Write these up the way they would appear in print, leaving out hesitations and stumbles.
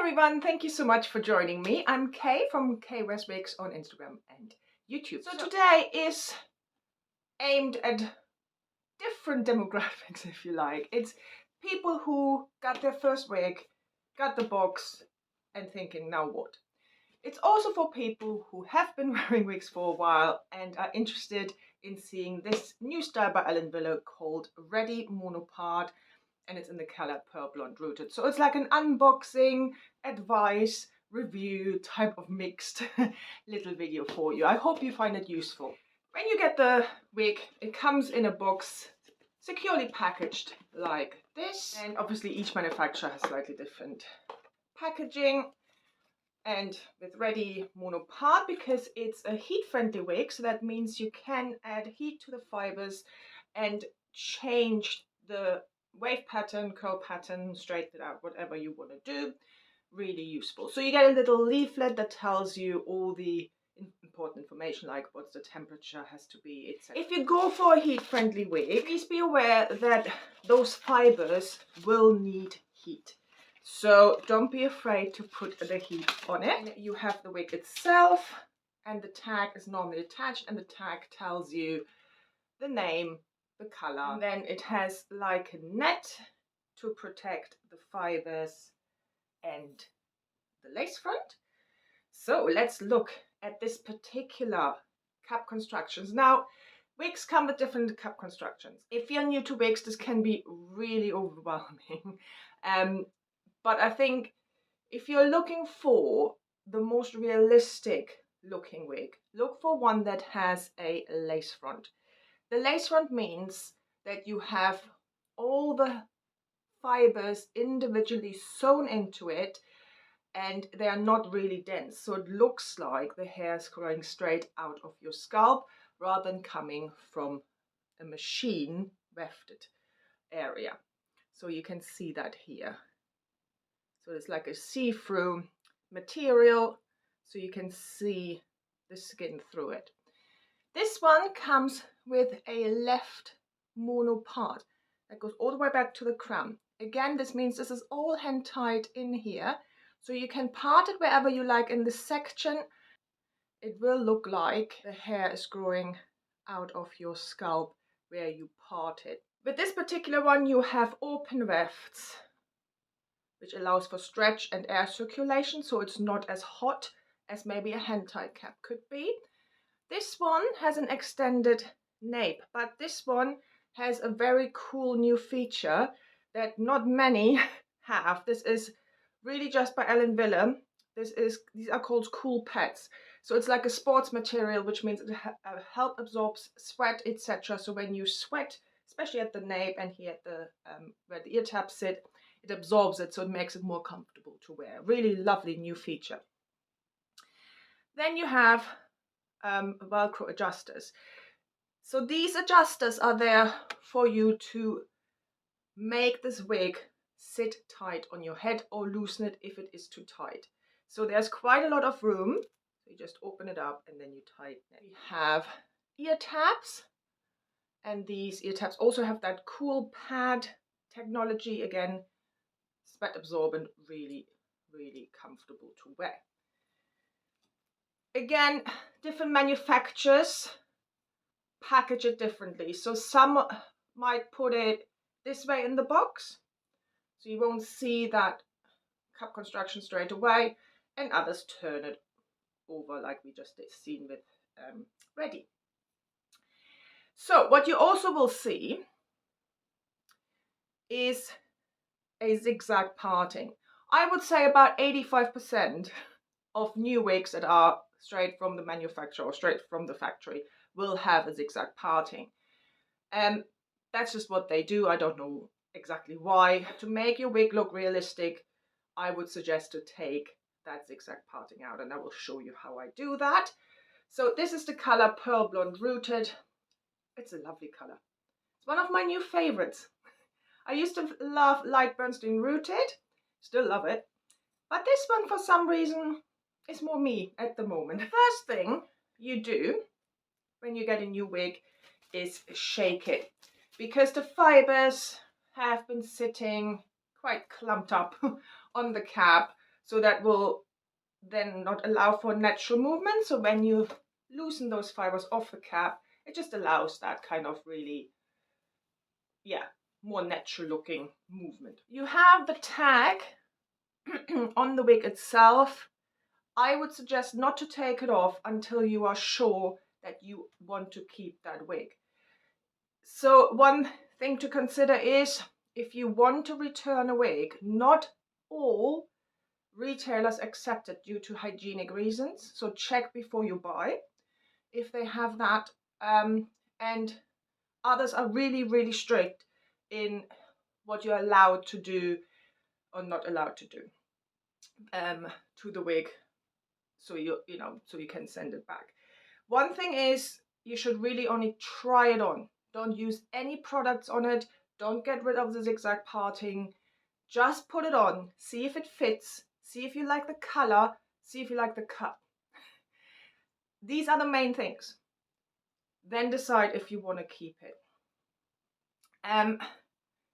everyone, thank you so much for joining me. I'm Kay from Kay West Wigs on Instagram and YouTube. So today is aimed at different demographics, if you like. It's people who got their first wig, got the box, and thinking, now what? It's also for people who have been wearing wigs for a while and are interested in seeing this new style by Ellen Wille called Ready Monopart, and it's in the color Pearl Blonde Rooted. So it's like an unboxing, advice, review type of mixed little video for you. I hope you find it useful. When you get the wig, it comes in a box securely packaged like this, and obviously each manufacturer has slightly different packaging. And with Ready Monopart, because it's a heat-friendly wig, so that means you can add heat to the fibers and change the wave pattern, curl pattern, straighten it out, whatever you want to do. Really useful. So you get a little leaflet that tells you all the important information, like what the temperature has to be, etc. If you go for a heat-friendly wig, please be aware that those fibers will need heat. So don't be afraid to put the heat on it. And you have the wig itself, and the tag is normally attached, and the tag tells you the name, the color, and then it has like a net to protect the fibers and the lace front. So let's look at this particular cap constructions. Now, wigs come with different cap constructions. If you're new to wigs, this can be really overwhelming. But I think if you're looking for the most realistic looking wig, look for one that has a lace front. The lace front means that you have all the fibers individually sewn into it and they are not really dense. So it looks like the hair is growing straight out of your scalp rather than coming from a machine wefted area. So you can see that here. So it's like a see-through material, so you can see the skin through it. This one comes with a left monopart that goes all the way back to the crown. Again, this means this is all hand tied in here, so you can part it wherever you like in this section. It will look like the hair is growing out of your scalp where you part it. With this particular one, you have open wefts, which allows for stretch and air circulation, so it's not as hot as maybe a hand-tied cap could be. This one has an extended nape, but this one has a very cool new feature that not many have. This is really just by Ellen Wille. These are called cool pads. So it's like a sports material, which means it help absorbs sweat, etc. So when you sweat, especially at the nape and here at the where the ear tabs sit, it absorbs it, so it makes it more comfortable to wear. Really lovely new feature. Then you have Velcro adjusters. So these adjusters are there for you to make this wig sit tight on your head or loosen it if it is too tight. So there's quite a lot of room. So you just open it up and then you tighten it. We have ear tabs, and these ear tabs also have that cool pad technology. Again, sweat absorbent, really, really comfortable to wear. Again, different manufacturers package it differently. So some might put it this way in the box, so you won't see that cap construction straight away, and others turn it over like we just seen with Ready. So what you also will see is a zigzag parting. I would say about 85% of new wigs that are straight from the manufacturer or straight from the factory will have a zigzag parting. That's just what they do. I don't know exactly why. To make your wig look realistic, I would suggest to take that zigzag parting out, and I will show you how I do that. So this is the color Pearl Blonde Rooted. It's a lovely color. It's one of my new favorites. I used to love Light Bernstein Rooted, still love it, but this one for some reason is more me at the moment. The first thing you do when you get a new wig is shake it, because the fibers have been sitting quite clumped up on the cap, So that will then not allow for natural movement. So when you loosen those fibers off the cap, it just allows that kind of really, yeah, more natural looking movement. You have the tag on the wig itself. I would suggest not to take it off until you are sure that you want to keep that wig. So one thing to consider is, if you want to return a wig, not all retailers accept it due to hygienic reasons. So check before you buy if they have that. And others are really, really strict in what you're allowed to do or not allowed to do to the wig, so so you can send it back. One thing is, you should really only try it on. Don't use any products on it. Don't get rid of the zigzag parting. Just put it on, see if it fits, see if you like the color, see if you like the cut. These are the main things. Then decide if you want to keep it.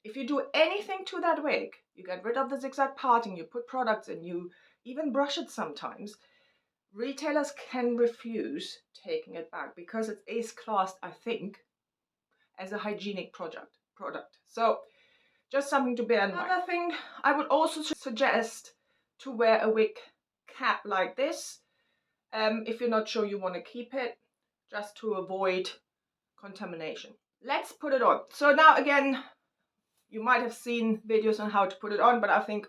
If you do anything to that wig, you get rid of the zigzag parting, you put products in, you even brush it sometimes, retailers can refuse taking it back because it is classed, I think, as a hygienic product. So just something to bear in mind. Another thing, I would also suggest to wear a wig cap like this if you're not sure you want to keep it, just to avoid contamination. Let's put it on. So now again, you might have seen videos on how to put it on, but I think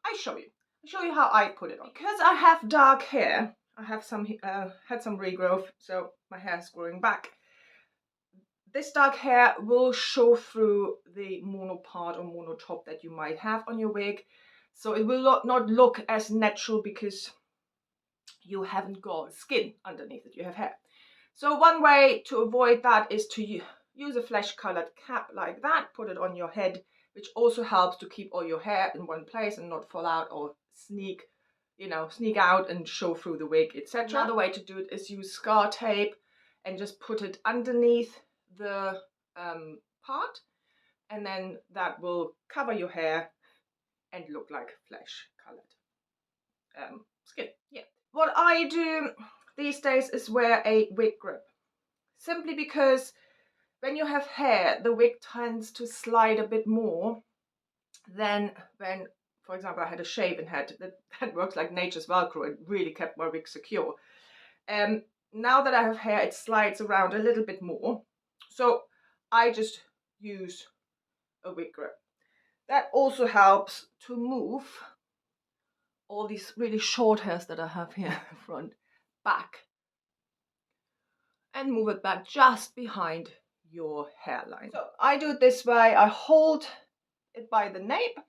I show you. I'll show you how I put it on. Because I have dark hair, I have had some regrowth, so my hair is growing back. This dark hair will show through the mono part or mono top that you might have on your wig. So it will not look as natural because you haven't got skin underneath it, you have hair. So one way to avoid that is to use a flesh colored cap like that, put it on your head, which also helps to keep all your hair in one place and not fall out or sneak out and show through the wig, etc. Another way to do it is use scar tape and just put it underneath the part, and then that will cover your hair and look like flesh colored skin. Yeah. What I do these days is wear a wig grip, simply because when you have hair, the wig tends to slide a bit more than when, for example, I had a shaven head. That works like nature's Velcro. It really kept my wig secure. Now that I have hair, it slides around a little bit more. So I just use a wig grip. That also helps to move all these really short hairs that I have here in front back, and move it back just behind your hairline. So I do it this way. I hold it by the nape,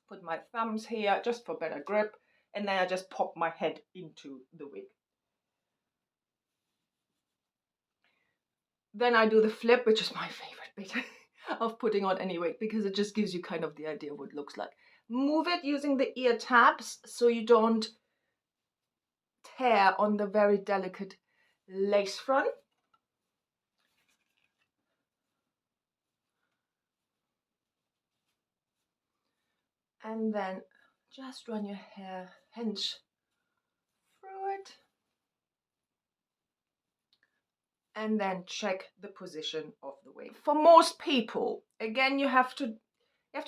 put my thumbs here just for better grip, and then I just pop my head into the wig. Then I do the flip, which is my favorite bit of putting on any wig, because it just gives you kind of the idea of what it looks like. Move it using the ear tabs so you don't tear on the very delicate lace front. And then just run your hands through it. And then check the position of the wig. For most people, again, you have to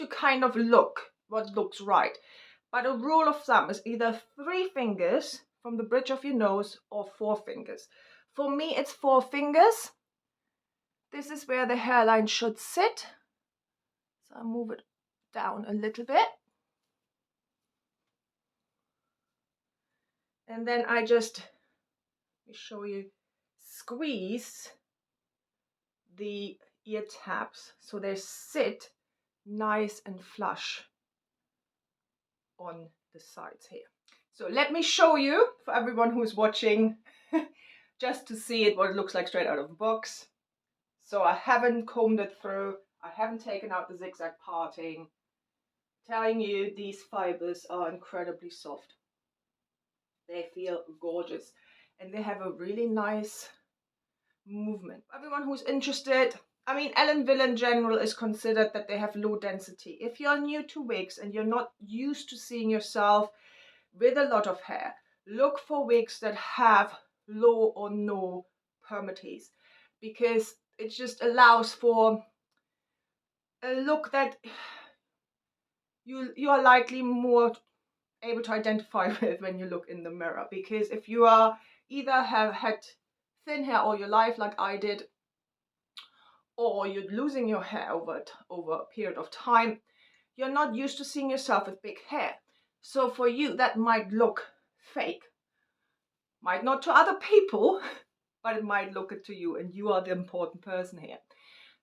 kind of look what looks right. But a rule of thumb is either 3 fingers from the bridge of your nose or 4 fingers. For me, it's 4 fingers. This is where the hairline should sit. So I move it down a little bit. And then I just, let me show you, squeeze the ear tabs so they sit nice and flush on the sides here. So let me show you, for everyone who's watching, just to see it, what it looks like straight out of the box. So I haven't combed it through, I haven't taken out the zigzag parting. Telling you, these fibers are incredibly soft. They feel gorgeous and they have a really nice movement. Everyone who's interested, I mean, Ellen Wille in general is considered that they have low density. If you're new to wigs and you're not used to seeing yourself with a lot of hair, look for wigs that have low or no permatease, because it just allows for a look that you are likely more able to identify with when you look in the mirror. Because if you are either have had thin hair all your life like I did, or you're losing your hair over a period of time, you're not used to seeing yourself with big hair. So for you, that might look fake. Might not to other people, but it might look it to you, and you are the important person here.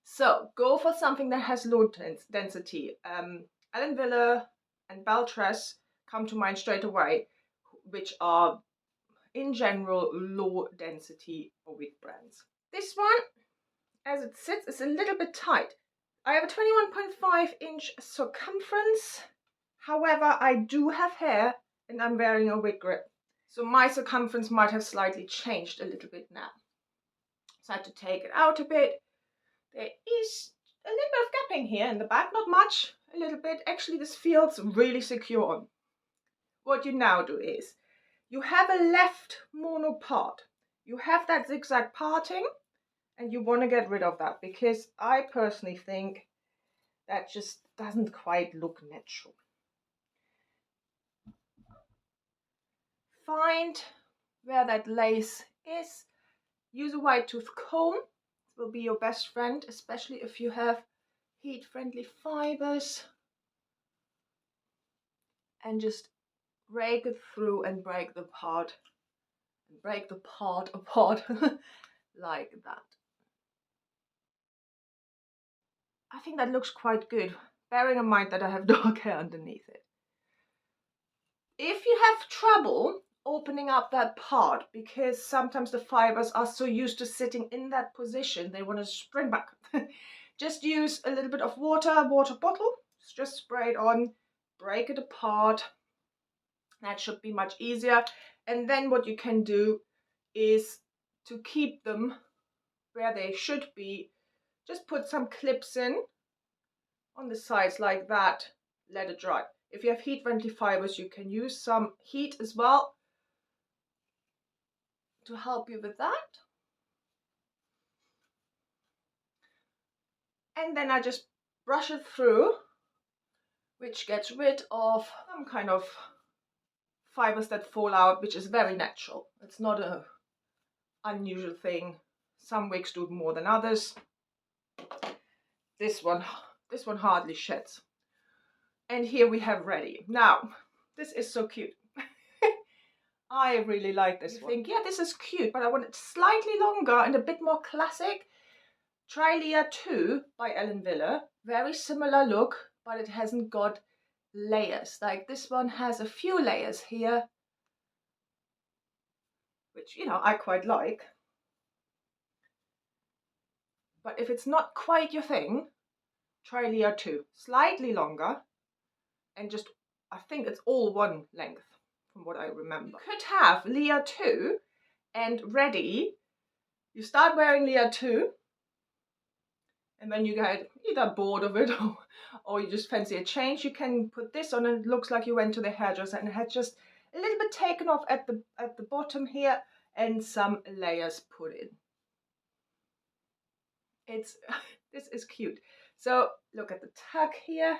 So go for something that has low density. Ellen Wille and Baltres come to mind straight away, which are in general low density wig brands. This one, as it sits, is a little bit tight. I have a 21.5-inch circumference. However, I do have hair and I'm wearing a wig grip. So my circumference might have slightly changed a little bit now. So I had to take it out a bit. There is a little bit of gapping here in the back, not much, a little bit. Actually, this feels really secure on. What you now do is, you have a left mono part. You have that zigzag parting, and you want to get rid of that, because I personally think that just doesn't quite look natural. Find where that lace is. Use a wide tooth comb. It will be your best friend, especially if you have heat-friendly fibers. And just rake it through and break the part apart like that. I think that looks quite good, bearing in mind that I have dark hair underneath it. If you have trouble opening up that part, because sometimes the fibers are so used to sitting in that position, they want to spring back. Just use a little bit of water bottle, just spray it on, break it apart. That should be much easier. And then what you can do is, to keep them where they should be, just put some clips in on the sides like that, let it dry. If you have heat-friendly fibers, you can use some heat as well to help you with that. And then I just brush it through, which gets rid of some kind of fibers that fall out, which is very natural. It's not an unusual thing. Some wigs do it more than others. This one hardly sheds. And here we have ready. Now, this is so cute. I really like this one. Think, yeah, this is cute, but I want it slightly longer and a bit more classic. Try Leah 2 by Ellen Wille. Very similar look, but it hasn't got layers. Like this one has a few layers here, which, you know, I quite like. But if it's not quite your thing, try Leah 2. Slightly longer, and just, I think it's all one length from what I remember. You could have Leah 2 and ready. You start wearing Leah 2, and when you get either bored of it or you just fancy a change, you can put this on and it looks like you went to the hairdresser and had just a little bit taken off at the bottom here and some layers put in. It's this is cute. So look at the tuck here.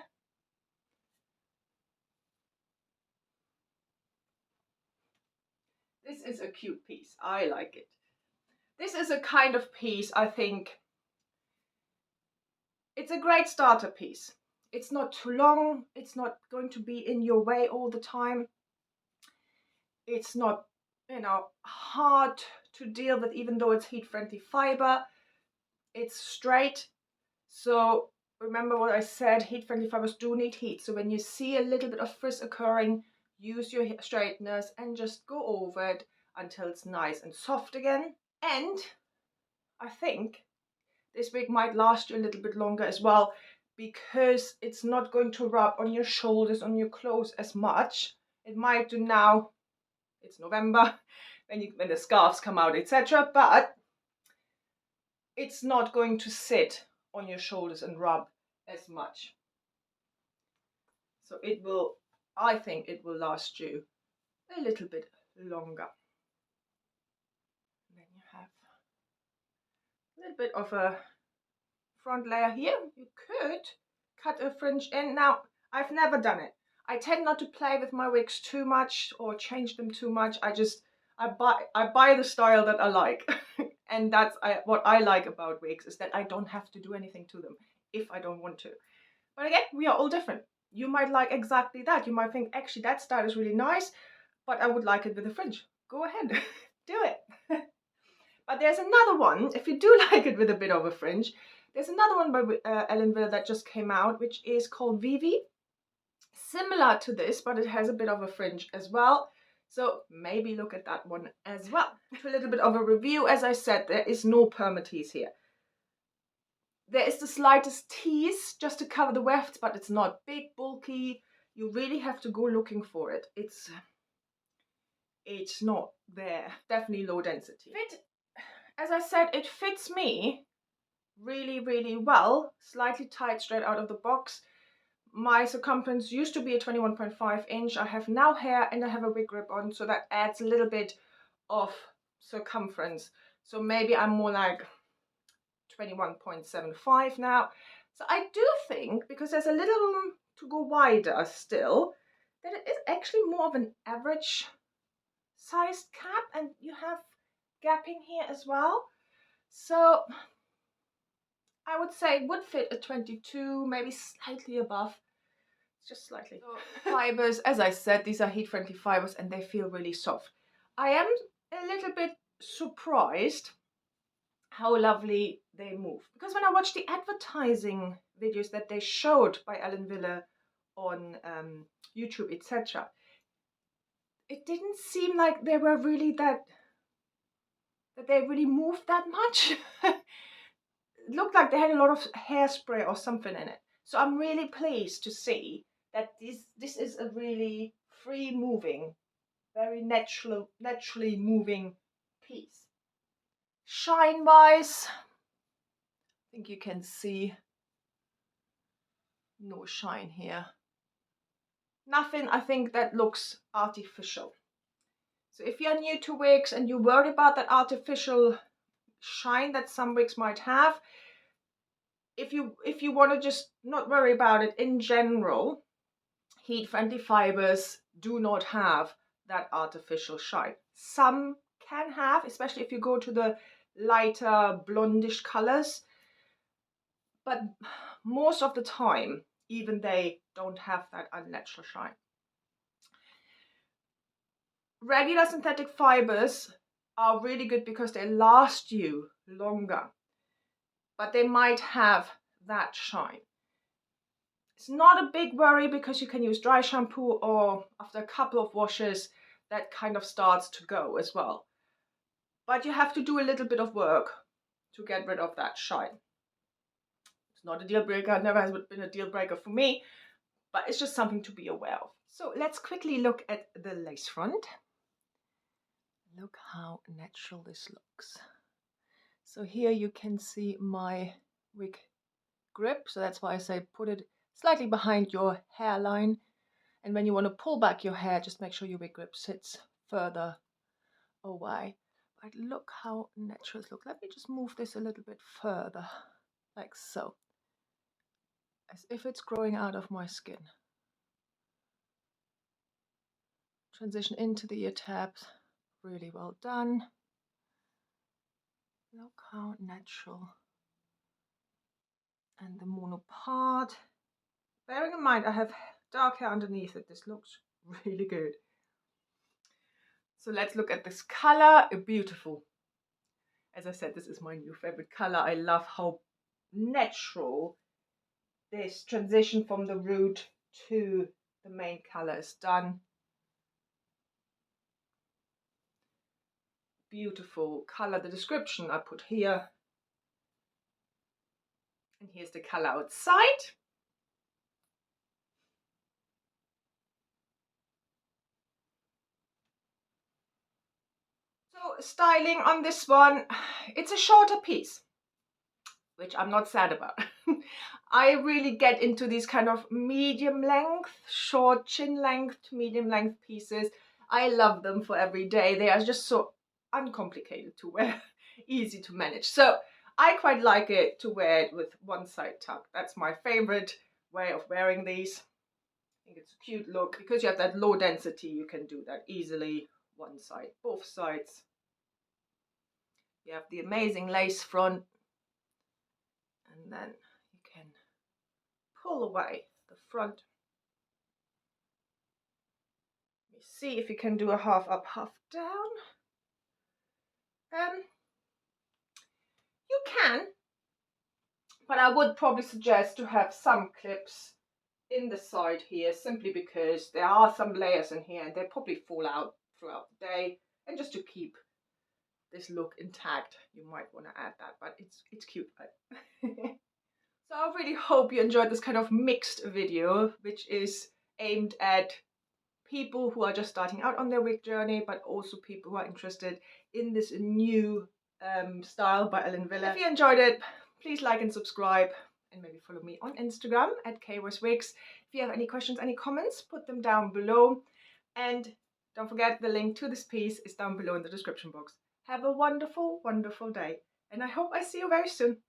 This is a cute piece. I like it. This is a kind of piece, I think, it's a great starter piece. It's not too long. It's not going to be in your way all the time. It's not, you know, hard to deal with, even though it's heat-friendly fiber. It's straight. So remember what I said, heat-friendly fibers do need heat. So when you see a little bit of frizz occurring, use your straighteners and just go over it until it's nice and soft again. And I think this wig might last you a little bit longer as well, because it's not going to rub on your shoulders, on your clothes as much. It might do now, it's November, when the scarves come out, etc. But it's not going to sit on your shoulders and rub as much. So it will, I think it will last you a little bit longer. Then you have a little bit of a front layer here. You could cut a fringe in. Now, I've never done it. I tend not to play with my wigs too much or change them too much. I buy the style that I like. And that's what I like about wigs, is that I don't have to do anything to them if I don't want to. But again, we are all different. You might like exactly that. You might think, actually, that style is really nice, but I would like it with a fringe. Go ahead, do it. But there's another one, if you do like it with a bit of a fringe, there's another one by Ellen Wille that just came out, which is called Vivi. Similar to this, but it has a bit of a fringe as well. So maybe look at that one as well. A little bit of a review. As I said, there is no permatease here. There is the slightest tease just to cover the wefts, but it's not big, bulky. You really have to go looking for it. It's not there. Definitely low density. As I said, it fits me really, really well. Slightly tight straight out of the box. My circumference used to be a 21.5 inch. I have now hair and I have a wig grip on, so that adds a little bit of circumference. So maybe I'm more like 21.75 now. So I do think, because there's a little room to go wider still, that it is actually more of an average sized cap, and you have gapping here as well. So I would say it would fit a 22, maybe slightly above. Just slightly. So, fibers, as I said, these are heat-friendly fibers and they feel really soft. I am a little bit surprised how lovely they move, because when I watched the advertising videos that they showed by Ellen Wille on YouTube, etc., it didn't seem like they were really that they really moved that much. It looked like they had a lot of hairspray or something in it. So I'm really pleased to see that this is a really free moving, very naturally moving piece. Shine wise, I think you can see no shine here. Nothing, I think, that looks artificial. So if you're new to wigs and you worry about that artificial shine that some wigs might have, if you want to just not worry about it in general, heat-friendly fibers do not have that artificial shine. Some can have, especially if you go to the lighter blondish colors, but most of the time, even they don't have that unnatural shine. Regular synthetic fibers are really good because they last you longer, but they might have that shine. It's not a big worry because you can use dry shampoo, or after a couple of washes that kind of starts to go as well. But you have to do a little bit of work to get rid of that shine. It's not a deal breaker, it never has been a deal breaker for me, but it's just something to be aware of. So let's quickly look at the lace front. Look how natural this looks. So here you can see my wig grip, so that's why I say put it slightly behind your hairline, and when you want to pull back your hair, just make sure your wig grip sits further away. But look how natural it looks. Let me just move this a little bit further, like so, as if it's growing out of my skin. Transition into the ear tabs, really well done. Look how natural. And the mono part. Bearing in mind I have dark hair underneath it, this looks really good. So let's look at this color. Beautiful. As I said, this is my new favorite color. I love how natural this transition from the root to the main color is done. Beautiful color. The description I put here. And here's the color outside. So styling on this one, it's a shorter piece, which I'm not sad about. I really get into these kind of medium length, short chin length, medium length pieces. I love them for every day. They are just so uncomplicated to wear, easy to manage. So I quite like it to wear it with one side tucked. That's my favorite way of wearing these. I think it's a cute look. Because you have that low density, you can do that easily. One side, both sides. You have the amazing lace front, and then you can pull away the front. Let me see if you can do a half up, half down. You can, but I would probably suggest to have some clips in the side here, simply because there are some layers in here and they probably fall out throughout the day, and just to keep this look intact, you might want to add that, but it's cute, right? So I really hope you enjoyed this kind of mixed video, which is aimed at people who are just starting out on their wig journey, but also people who are interested in this new style by Ellen Wille. If you enjoyed it, please like and subscribe, and maybe follow me on Instagram at @KWestWigs. If you have any questions, any comments, put them down below. And don't forget, the link to this piece is down below in the description box. Have a wonderful, wonderful day, and I hope I see you very soon.